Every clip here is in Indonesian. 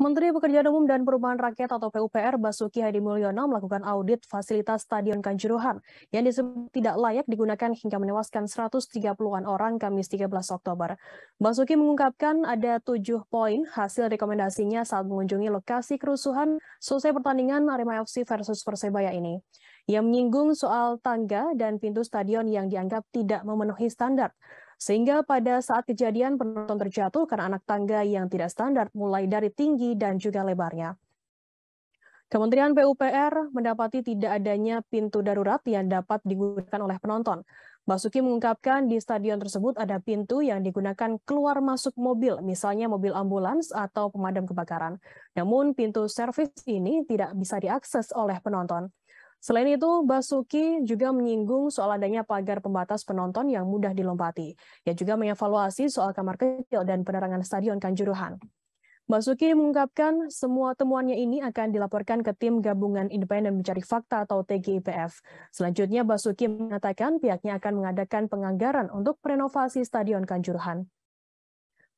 Menteri Pekerjaan Umum dan Perumahan Rakyat atau PUPR Basuki Hadimulyono melakukan audit fasilitas Stadion Kanjuruhan yang disebut tidak layak digunakan hingga menewaskan 130-an orang Kamis 13 Oktober. Basuki mengungkapkan ada 7 poin hasil rekomendasinya saat mengunjungi lokasi kerusuhan selesai pertandingan Arema FC versus Persebaya ini. Ia menyinggung soal tangga dan pintu stadion yang dianggap tidak memenuhi standar. Sehingga pada saat kejadian penonton terjatuh karena anak tangga yang tidak standar mulai dari tinggi dan juga lebarnya. Kementerian PUPR mendapati tidak adanya pintu darurat yang dapat digunakan oleh penonton. Basuki mengungkapkan di stadion tersebut ada pintu yang digunakan keluar masuk mobil, misalnya mobil ambulans atau pemadam kebakaran. Namun pintu servis ini tidak bisa diakses oleh penonton. Selain itu, Basuki juga menyinggung soal adanya pagar pembatas penonton yang mudah dilompati. Ia juga mengevaluasi soal kamar kecil dan penerangan Stadion Kanjuruhan. Basuki mengungkapkan semua temuannya ini akan dilaporkan ke Tim Gabungan Independen Mencari Fakta atau TGIPF. Selanjutnya, Basuki mengatakan pihaknya akan mengadakan penganggaran untuk renovasi Stadion Kanjuruhan.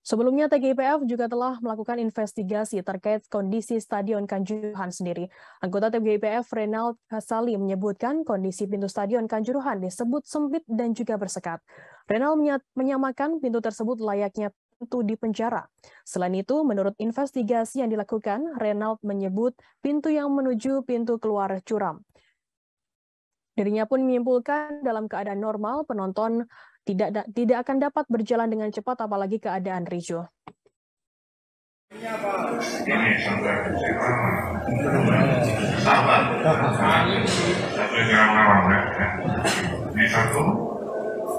Sebelumnya, TGIPF juga telah melakukan investigasi terkait kondisi Stadion Kanjuruhan sendiri. Anggota TGIPF Renald Kasali menyebutkan kondisi pintu Stadion Kanjuruhan disebut sempit dan juga bersekat. Renald menyamakan pintu tersebut layaknya pintu di penjara. Selain itu, menurut investigasi yang dilakukan, Renald menyebut pintu yang menuju pintu keluar curam. Dirinya pun menyimpulkan dalam keadaan normal, penonton tidak akan dapat berjalan dengan cepat apalagi keadaan ricuh. Ini sampai di satu,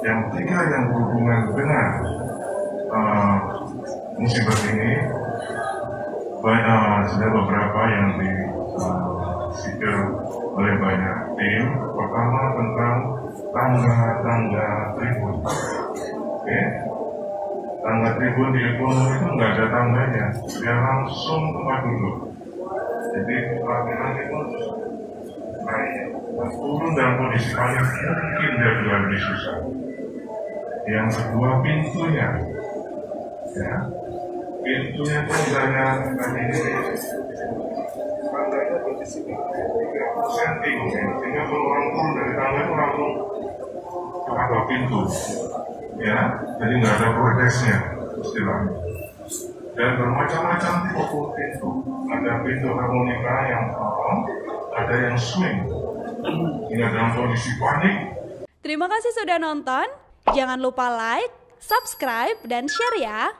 yang ketiga yang berhubungan dengan musibah ini, sudah beberapa yang disita oleh banyak tim. Pertama tentang tangga tribun. Oke. Tangga tribun di ekonomi itu nggak ada tangganya, dia langsung tempat duduk. Jadi latihan itu naik turun dalam kondisi paling mungkin dari lebih susah. Yang kedua pintunya, ya pintunya itu misalnya tadi ini tangganya posisi 30 cm, sehingga kalau orang turun dari tangga itu langsung ke pintu. Ya, jadi nggak ada protesnya istilahnya. Dan bermacam-macam tipe pintu. Ada pintu harmonika yang awam, ada yang swing. Ini dalam kondisi panik. Terima kasih sudah nonton. Jangan lupa like, subscribe, dan share ya.